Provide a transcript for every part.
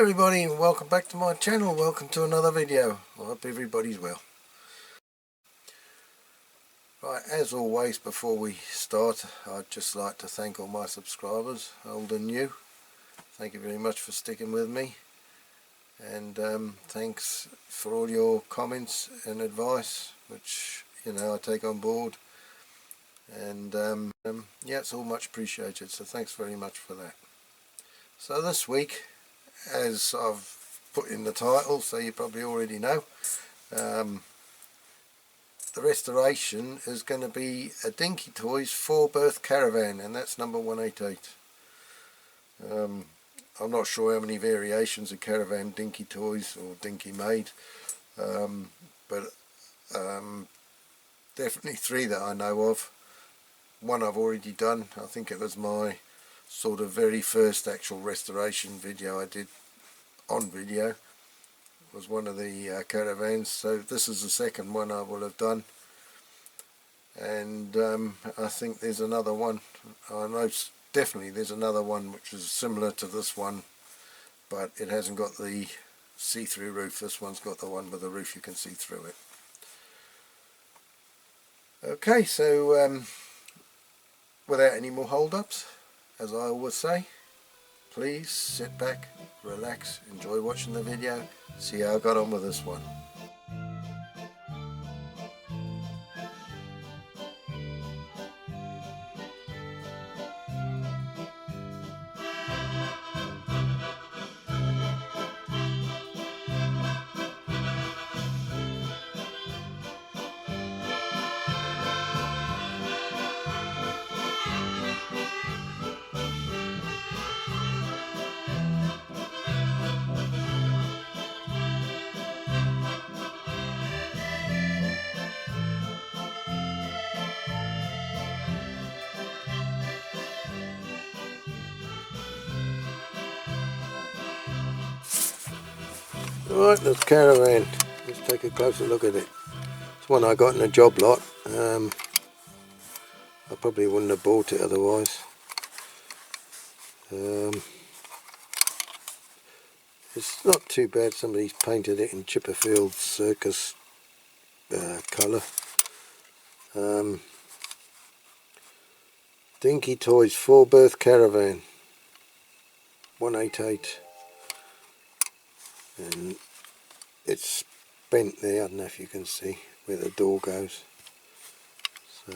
everybody, and welcome back to my channel. Welcome to another video. I hope everybody's well. Right, as always, before we start, I'd just like to thank all my subscribers, old and new. Thank you very much for sticking with me, and thanks for all your comments and advice, which I take on board, and yeah, it's all much appreciated, so thanks very much for that. So this week, as I've put in the title, so you probably already know, the restoration is going to be a Dinky Toys 4 Berth Caravan, and that's number 188. I'm not sure how many variations of Caravan Dinky Toys or Dinky made, but definitely 3 that I know of. One I've already done. I think it was my sort of very first actual restoration video I did on video. It was one of the caravans, so this is the second one I will have done, and I think there's another one. I know definitely there's another one which is similar to this one, but it hasn't got the see-through roof. This one's got the one with the roof, you can see through it. Okay, so without any more hold-ups, as I always say, please sit back, relax, enjoy watching the video, see how I got on with this one. Right, this caravan, let's take a closer look at it. It's one I got in a job lot. I probably wouldn't have bought it otherwise. It's not too bad. Somebody's painted it in Chipperfield Circus colour. Dinky Toys 4 Berth Caravan 188, and it's bent there. I don't know if you can see where the door goes, so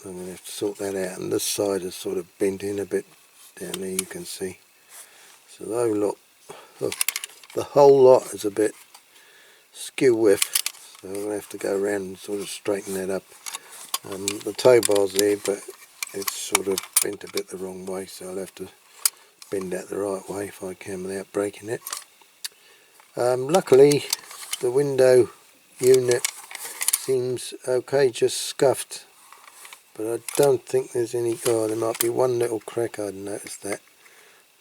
I'm going to have to sort that out, and this side is sort of bent in a bit down there, you can see. So the whole lot is a bit skew with, so I'm going to have to go around and sort of straighten that up. The tow bar's there, but it's sort of bent a bit the wrong way, so I'll have to bend that the right way if I can without breaking it. Luckily the window unit seems okay, just scuffed, but I don't think there's any. Oh, there might be one little crack. I'd noticed that.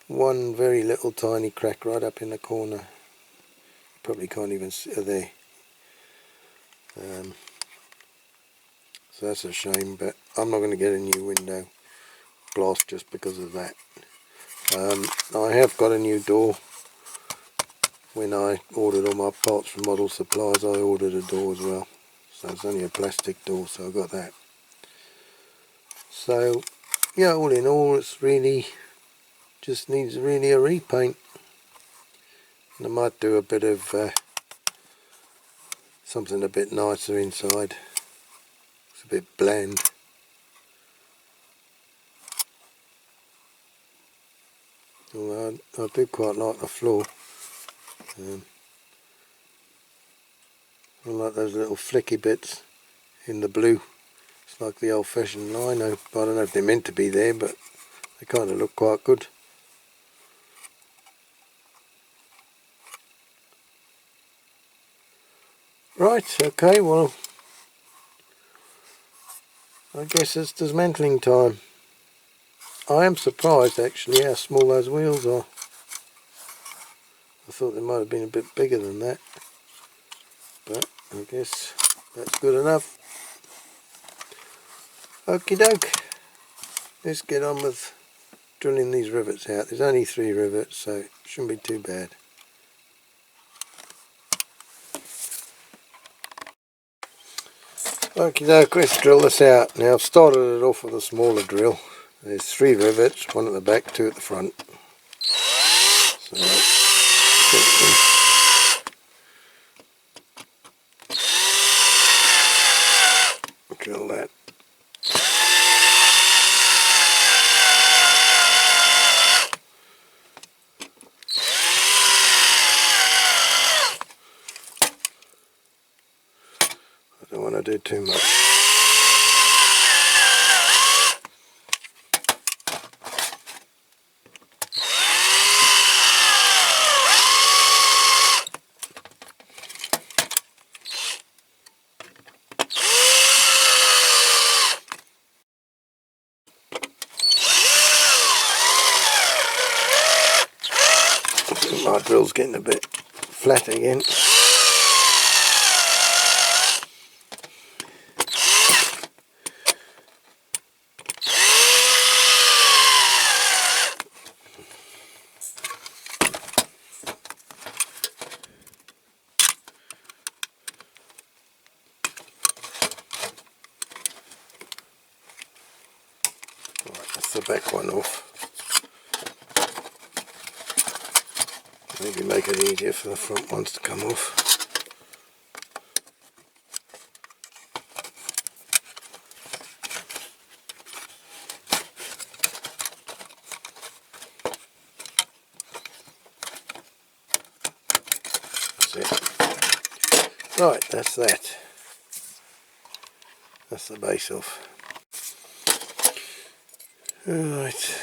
One very little tiny crack right up in the corner. Probably can't even see it there. So that's a shame, but I'm not going to get a new window glass just because of that. I have got a new door. When I ordered all my parts from Model Supplies, I ordered a door as well. So it's only a plastic door, so I got that. So yeah, all in all, it's really just needs really a repaint. And I might do a bit of something a bit nicer inside. It's a bit bland. Although I do quite like the floor. I like those little flicky bits in the blue. It's like the old-fashioned lino. I don't know if they're meant to be there, but they kind of look quite good. Right, okay, well, I guess it's dismantling time. I am surprised actually how small those wheels are. I thought they might have been a bit bigger than that, but I guess that's good enough. Okie doke, let's get on with drilling these rivets out. There's only 3 rivets, so it shouldn't be too bad. Okay, let's drill this out. Now I've started it off with a smaller drill. There's 3 rivets, 1 at the back, 2 at the front. So drill that. I don't want to do too much. My drill's getting a bit flat again. Right, that's the back one off. Maybe make it easier for the front ones to come off. That's it. Right, that's that. That's the base off. Right.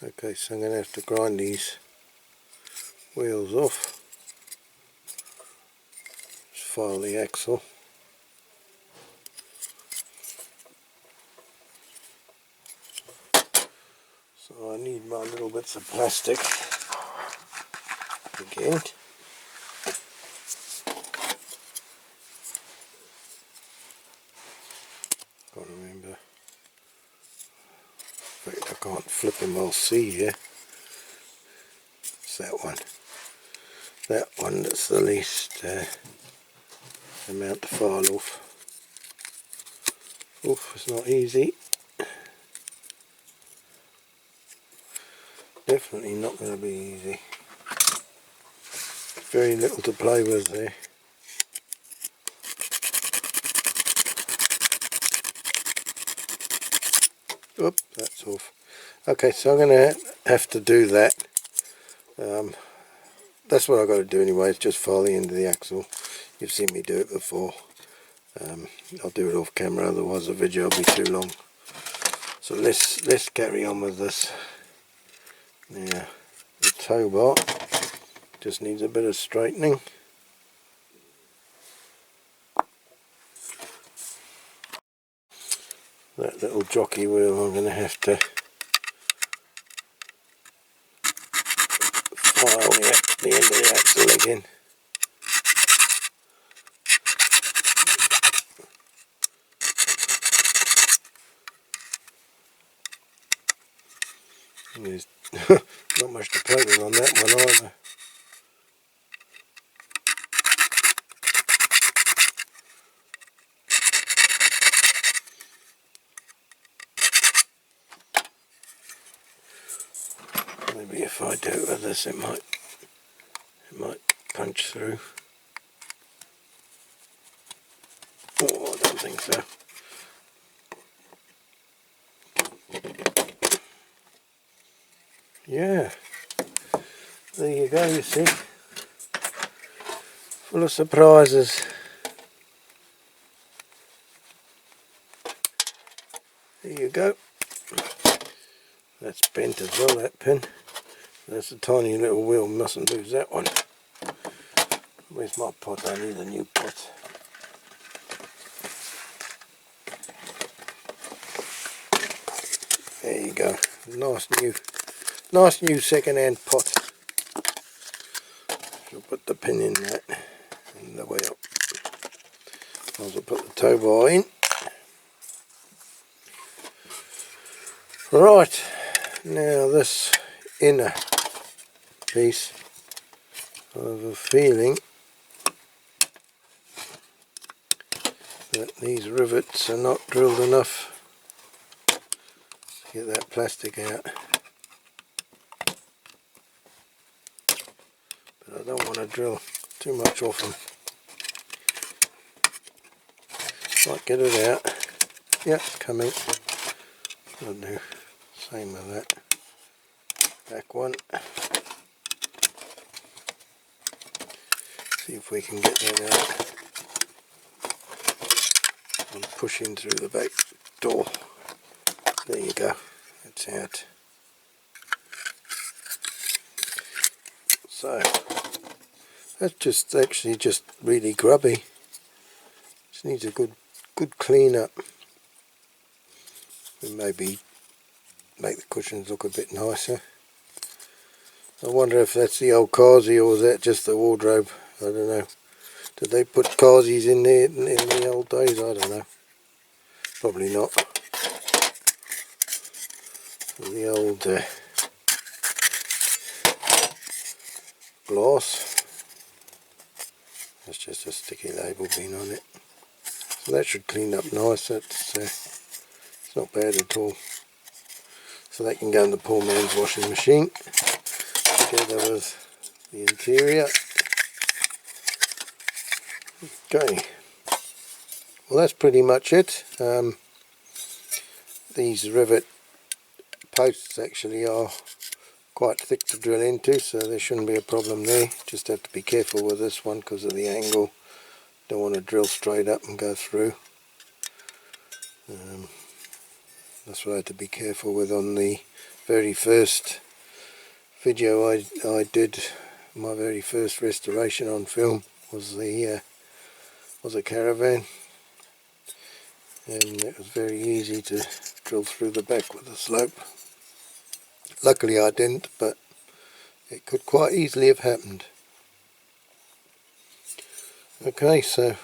Okay, so I'm going to have to grind these wheels off. Just file the axle. So I need my little bits of plastic again. Can't remember. In fact, I can't flip them all see here. It's that one. That one that's the least amount to file off. Oof, it's not easy. Definitely not going to be easy. Very little to play with there. Oop, that's off. Okay, so I'm going to have to do that. That's what I've got to do anyway, is just file the end of the axle. You've seen me do it before. I'll do it off camera, otherwise the video will be too long. So let's carry on with this. Now, the tow bar just needs a bit of straightening. That little jockey wheel I'm going to have to file the end of the axle again. And there's not much to play with on that one either. Maybe if I do it with this, it might punch through. Oh, I don't think so. Yeah, there you go, you see. Full of surprises. There you go. That's bent as well, that pin. That's a tiny little wheel, mustn't lose that one. Where's my pot? I need a new pot. There you go. Nice new second-hand pot. I'll put the pin in that and the way up. I'll put the tow bar in. Right, now this inner piece, I have a feeling But these rivets are not drilled enough to get that plastic out. But I don't want to drill too much off them. Might get it out. Yeah, it's coming. I'll do same with that back one. See if we can get that out. I'm pushing through the back door. There you go. It's out. So that's just actually just really grubby. Just needs a good clean up. And maybe make the cushions look a bit nicer. I wonder if that's the old Kazi or was that just the wardrobe. I don't know. Did they put Kazis in there in the old days? I don't know. Probably not. The old glass. That's just a sticky label being on it. So that should clean up nice. It's not bad at all. So that can go in the poor man's washing machine together with the interior. Okay, well that's pretty much it. These rivet posts actually are quite thick to drill into, so there shouldn't be a problem there. Just have to be careful with this one because of the angle. Don't want to drill straight up and go through. That's what I had to be careful with on the very first video I did. My very first restoration on film was a caravan, and it was very easy to drill through the back with the slope. Luckily I didn't, but it could quite easily have happened. Okay, so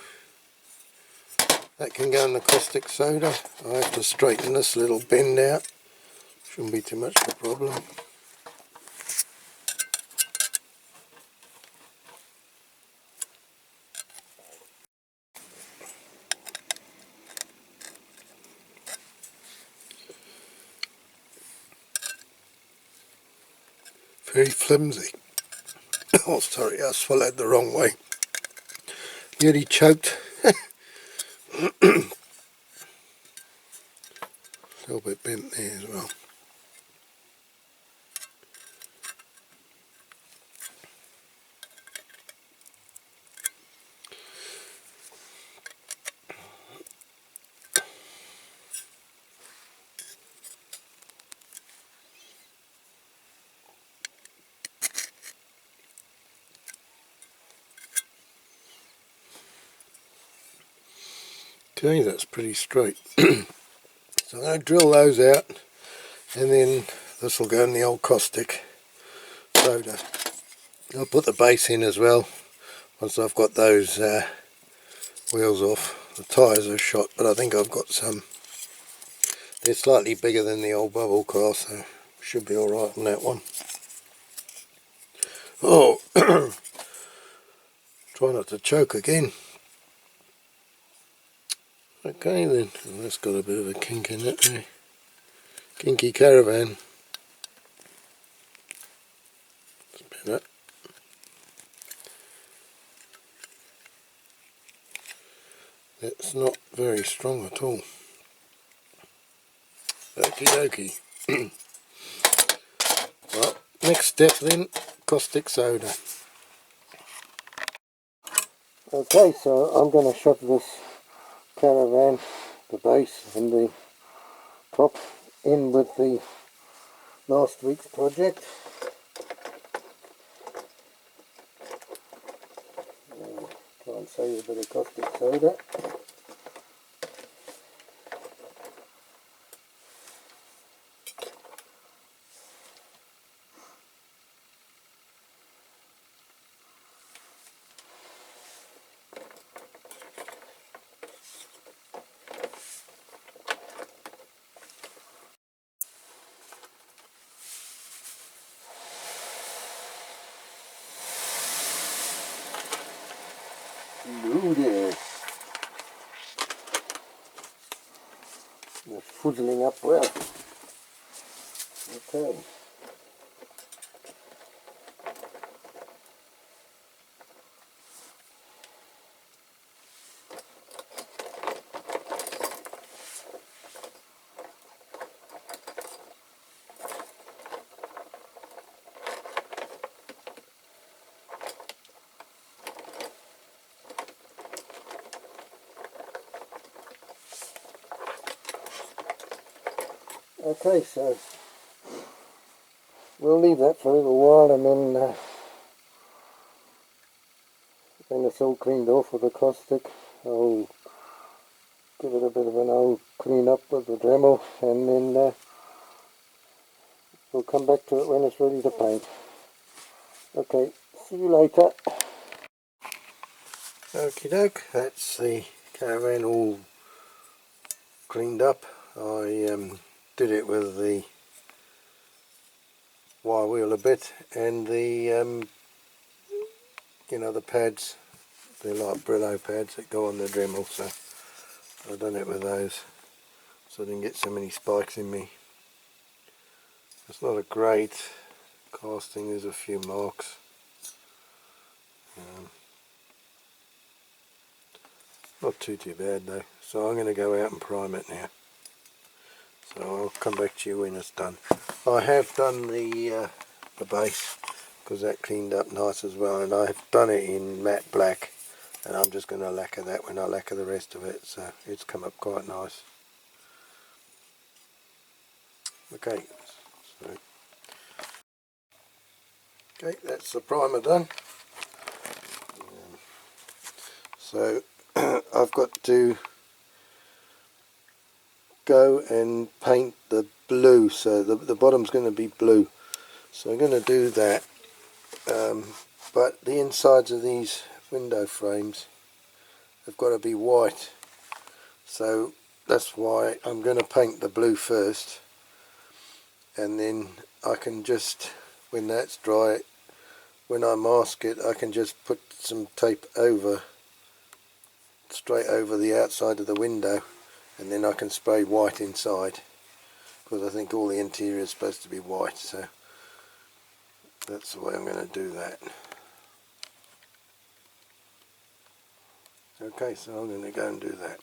that can go in the caustic soda. I have to straighten this little bend out. Shouldn't be too much of a problem. Very flimsy. Oh sorry, I swallowed the wrong way. Nearly choked. A little bit bent there as well. Okay, that's pretty straight. So I'm going to drill those out, and then this will go in the old caustic soda. I'll put the base in as well once I've got those wheels off. The tyres are shot, but I think I've got some. They're slightly bigger than the old bubble car, so should be alright on that one. Oh, try not to choke again. Okay then, well, that's got a bit of a kink in it there. Kinky Caravan. Spin it. It's not very strong at all. Okie dokie. Well, next step then, caustic soda. Okay, so I'm going to shove this caravan, the base and the top, in with the last week's project. Try and save a bit of caustic soda. Do this. fuzzling up well. Okay. Okay, so we'll leave that for a little while, and then when it's all cleaned off with the caustic, I'll give it a bit of an old clean up with the Dremel, and then we'll come back to it when it's ready to paint. Okay, see you later. Okie doke, that's the caravan all cleaned up. I did it with the wire wheel a bit, and the you know, the pads, they're like Brillo pads that go on the Dremel, so I've done it with those so I didn't get so many spikes in me. It's not a great casting, there's a few marks. Not too bad though, so I'm going to go out and prime it now. So I'll come back to you when it's done. I have done the base, because that cleaned up nice as well, and I've done it in matte black, and I'm just going to lacquer that when I lacquer the rest of it, so it's come up quite nice. Okay, that's the primer done. So I've got to go and paint the blue, so the bottom's going to be blue, so I'm going to do that, but the insides of these window frames have got to be white, so that's why I'm going to paint the blue first, and then I can just, when that's dry, when I mask it, I can just put some tape over, straight over the outside of the window, and then I can spray white inside, because I think all the interior is supposed to be white, so that's the way I'm going to do that. Okay, so I'm going to go and do that.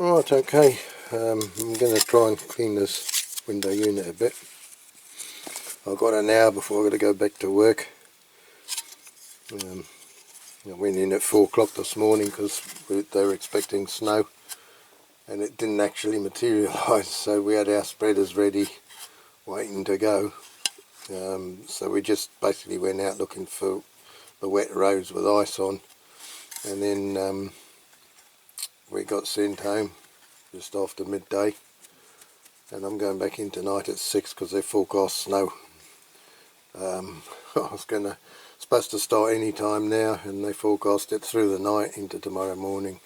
Right, okay, I'm going to try and clean this window unit a bit. I've got an hour before I've got to go back to work. I went in at 4 o'clock this morning because they were expecting snow, and it didn't actually materialise, so we had our spreaders ready waiting to go. So we just basically went out looking for the wet roads with ice on, and then we got sent home just after midday, and I'm going back in tonight at 6 because they forecast snow. I was supposed to start any time now, and they forecast it through the night into tomorrow morning,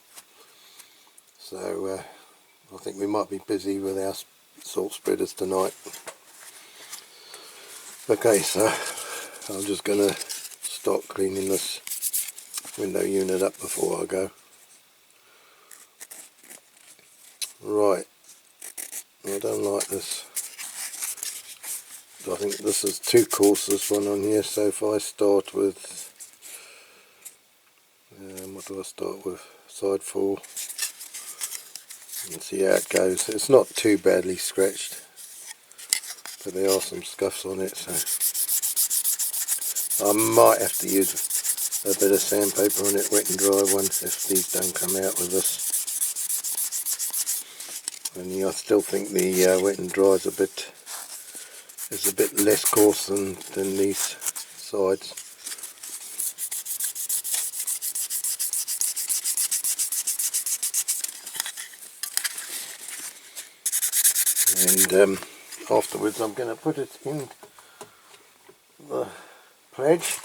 so I think we might be busy with our salt spreaders tonight. Okay, so I'm just going to start cleaning this window unit up before I go. Right, I don't like this. I think this is too coarse, this one on here, so if I start with what do I start with? Side 4. You can see how it goes. It's not too badly scratched, but there are some scuffs on it, so I might have to use a bit of sandpaper on it, wet and dry one, if these don't come out with this. And I still think the wet and dry is a bit less coarse than these sides. And afterwards I'm going to put it in the pledge.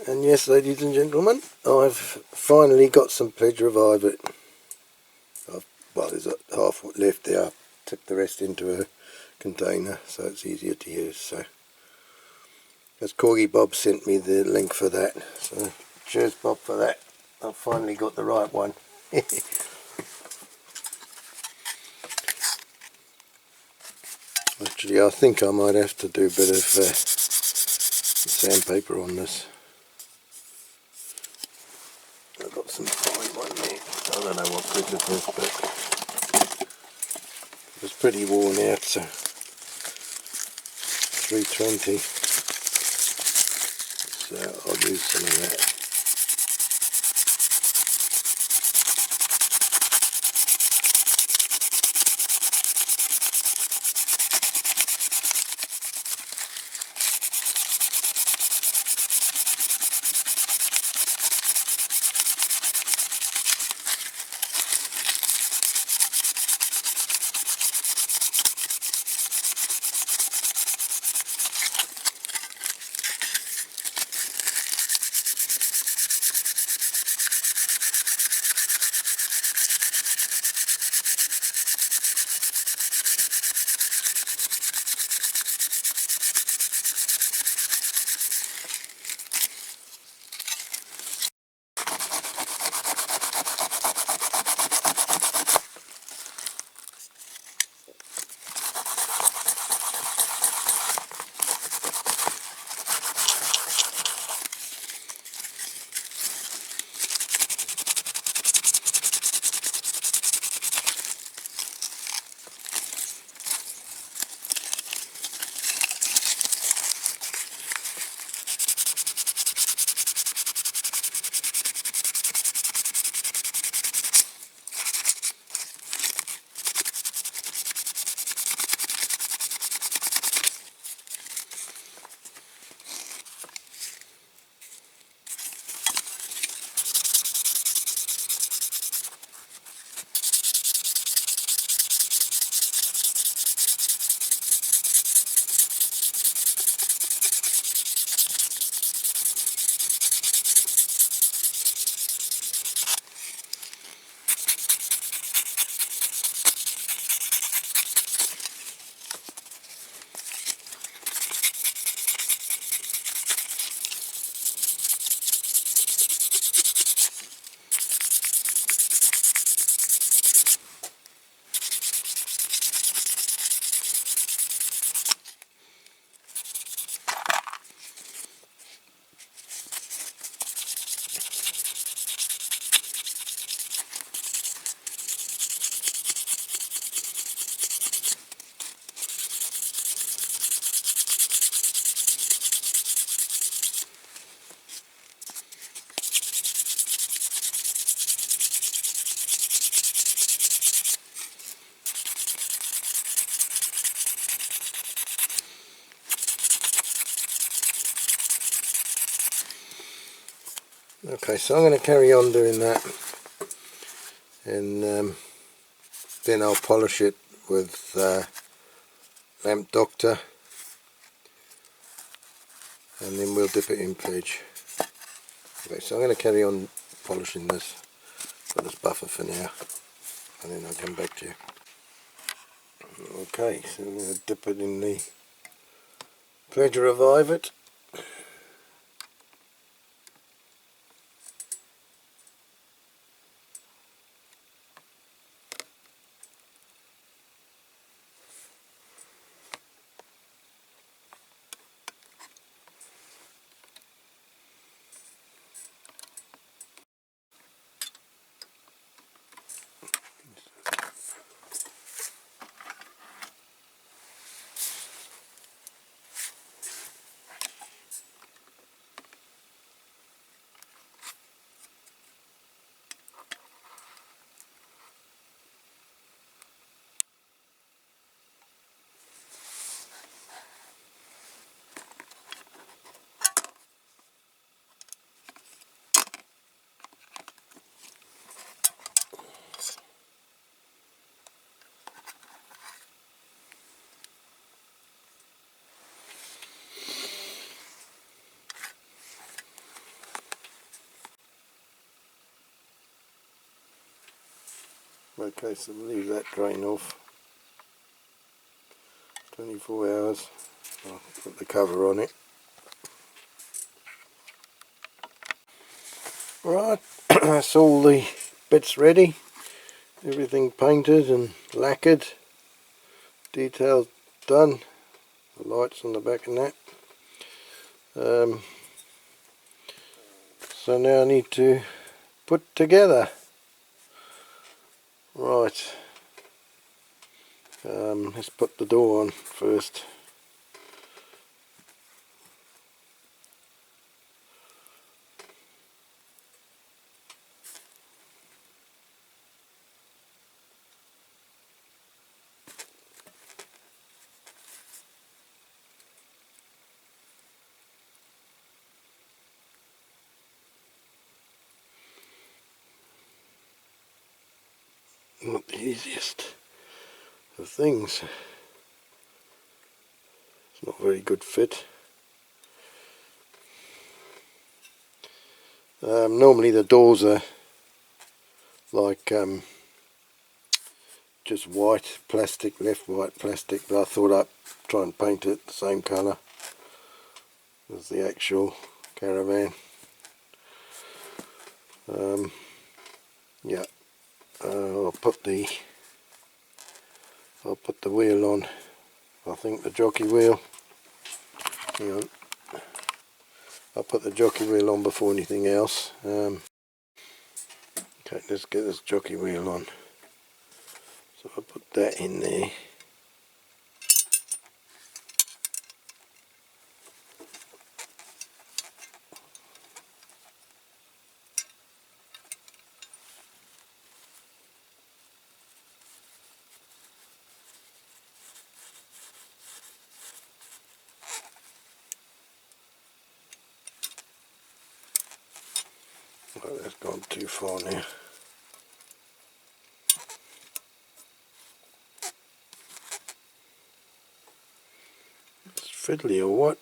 And yes, ladies and gentlemen, I've finally got some pledge revive it. Well, there's half left there. I took the rest into a container so it's easier to use. So as Corgi Bob sent me the link for that, so cheers Bob for that. I've finally got the right one. Actually, I think I might have to do a bit of sandpaper on this. I've got some fine one there. I don't know what good it is, but it's pretty worn out, so 320. So I'll use some of that. Okay, so I'm going to carry on doing that, and then I'll polish it with Lamp Doctor, and then we'll dip it in pledge. Okay, so I'm going to carry on polishing this for this buffer for now, and then I'll come back to you. Okay, so I'm going to dip it in the pledge revive it. Okay, so we'll leave that drain off. 24 hours. I'll put the cover on it. Right, that's all the bits ready. Everything painted and lacquered. Details done. The lights on the back and that. So now I need to put together. Right. Let's put the door on first. Not the easiest of things. It's not a very good fit. Normally the doors are like just white plastic, left white plastic, but I thought I'd try and paint it the same colour as the actual caravan. Yeah, I'll put the wheel on. I think the jockey wheel. Hang on. I'll put the jockey wheel on before anything else. Okay, let's get this jockey wheel on. So I'll put that in there. Oh, that's gone too far now. It's fiddly or what?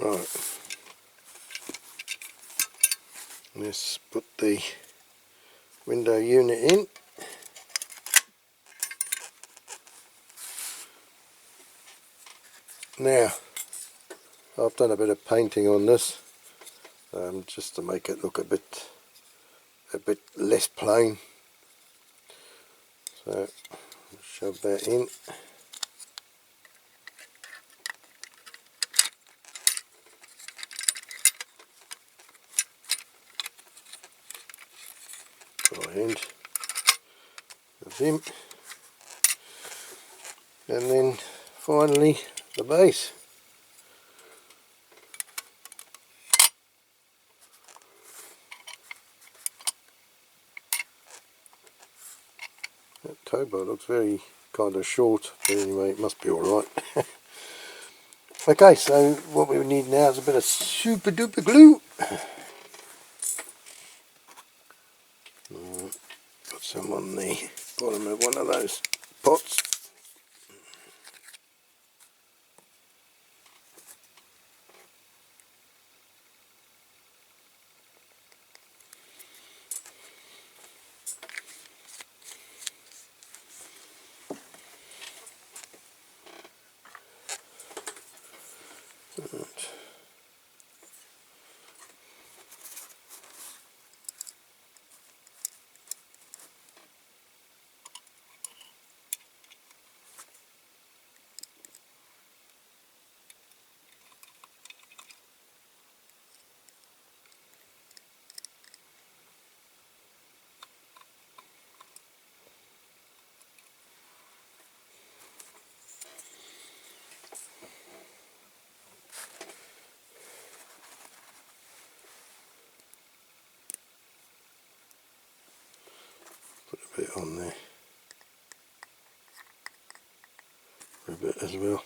Right, let's put the window unit in. Now, I've done a bit of painting on this, just to make it look a bit less plain. So, shove that in. End of him, and then finally the base. That tow bar looks very kind of short, but anyway it must be alright. Okay, so what we need now is a bit of super duper glue. Put some on the bottom of one of those pots. Right. as well.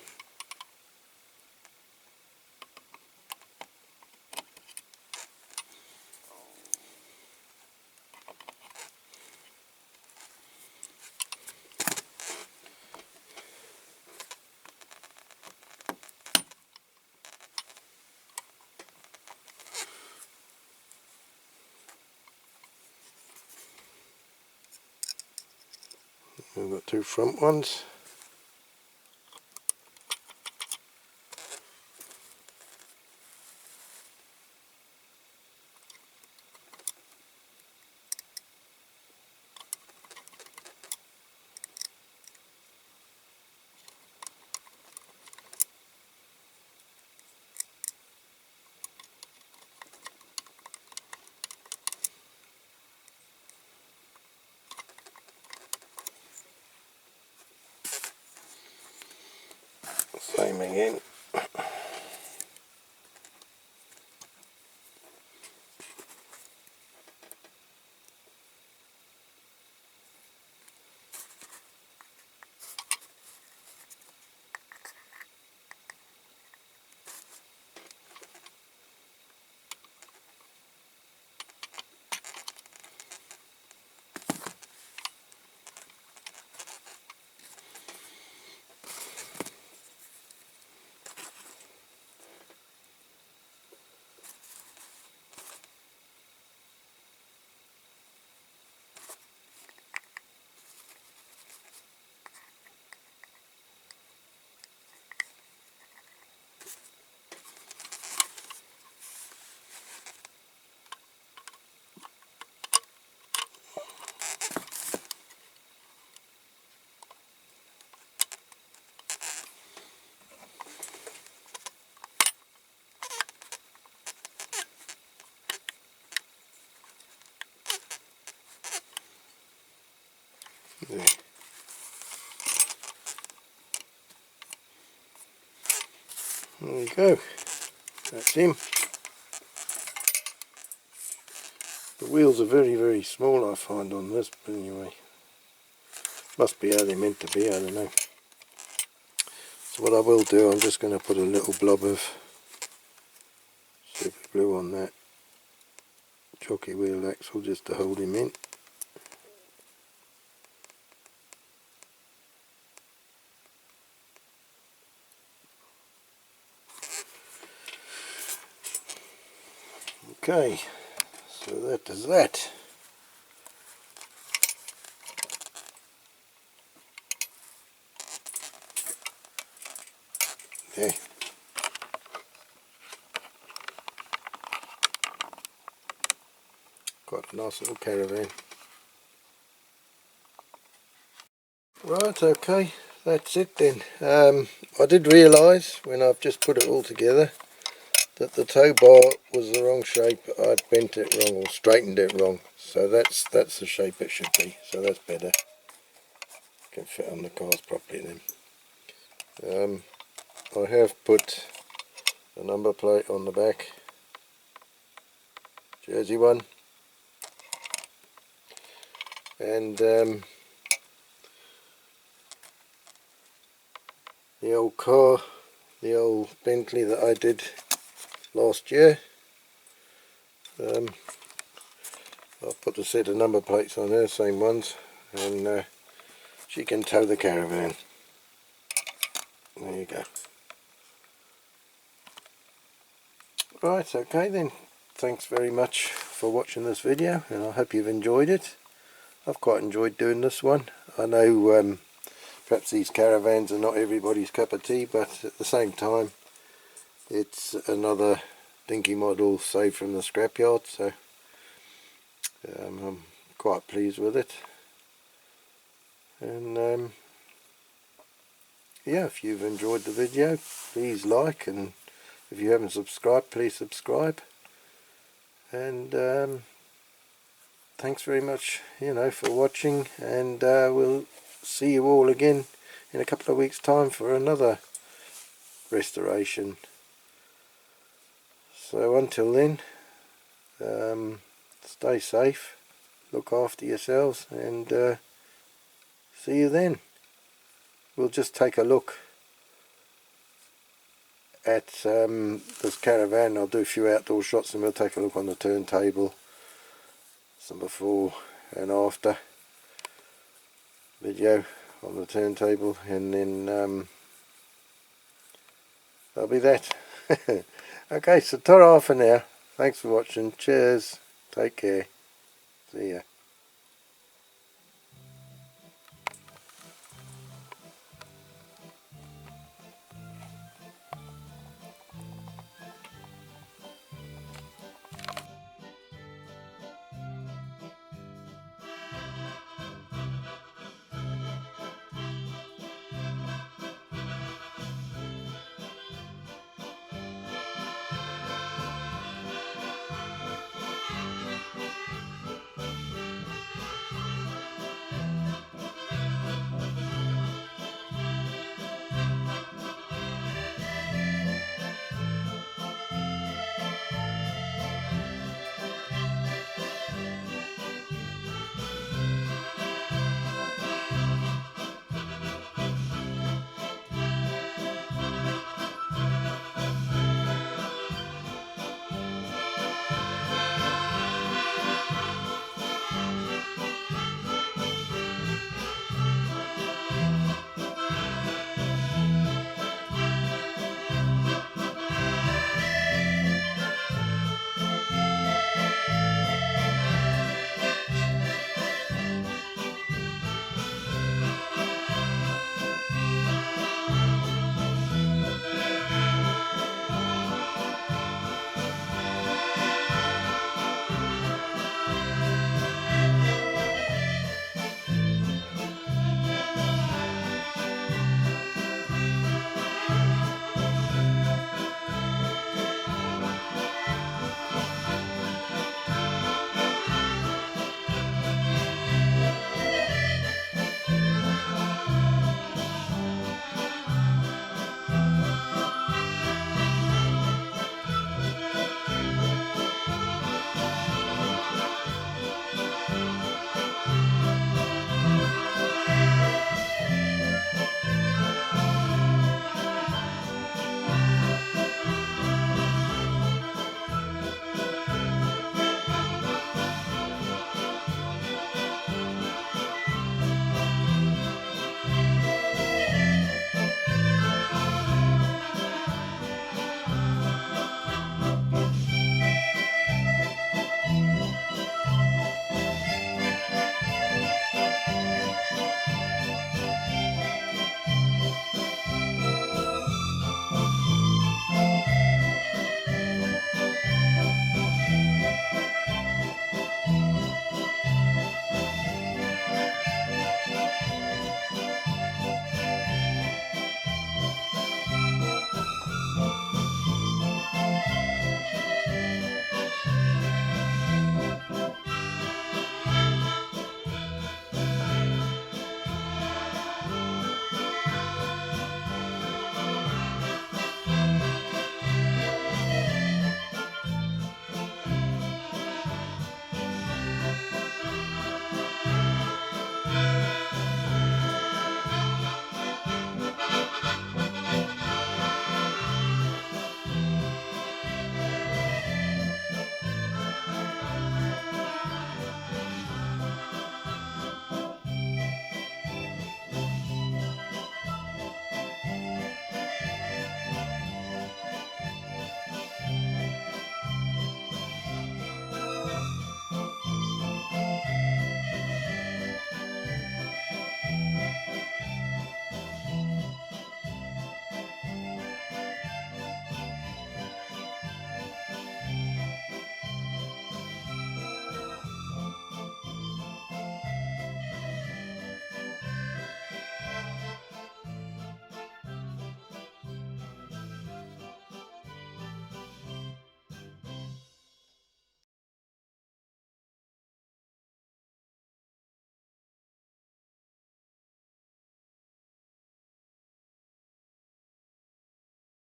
We've got two front ones. Same again. There. There we go. That's him. The wheels are very, very small, I find, on this, but anyway. Must be how they're meant to be, I don't know. So what I will do, I'm just going to put a little blob of super glue on that jockey wheel axle just to hold him in. Okay, so that does that. There. Got a nice little caravan. Right, okay, that's it then. I did realise when I've just put it all together that the tow bar was the wrong shape. I'd bent it wrong or straightened it wrong, so that's the shape it should be, so that's better. Can fit on the cars properly then. I have put a number plate on the back, Jersey one, and the old car, the old Bentley that I did last year. I'll put a set of number plates on there, same ones, and she can tow the caravan. There you go. Right, okay then. Thanks very much for watching this video, and I hope you've enjoyed it. I've quite enjoyed doing this one. I know perhaps these caravans are not everybody's cup of tea, but at the same time it's another Dinky model saved from the scrapyard, so I'm quite pleased with it. And yeah, if you've enjoyed the video, please like, and if you haven't subscribed, please subscribe. And thanks very much, for watching, and we'll see you all again in a couple of weeks' time for another restoration. So until then, stay safe, look after yourselves, and see you then. We'll just take a look at this caravan. I'll do a few outdoor shots and we'll take a look on the turntable, some before and after video on the turntable, and then that'll be that. Okay, so ta-ra for now. Thanks for watching. Cheers. Take care. See ya.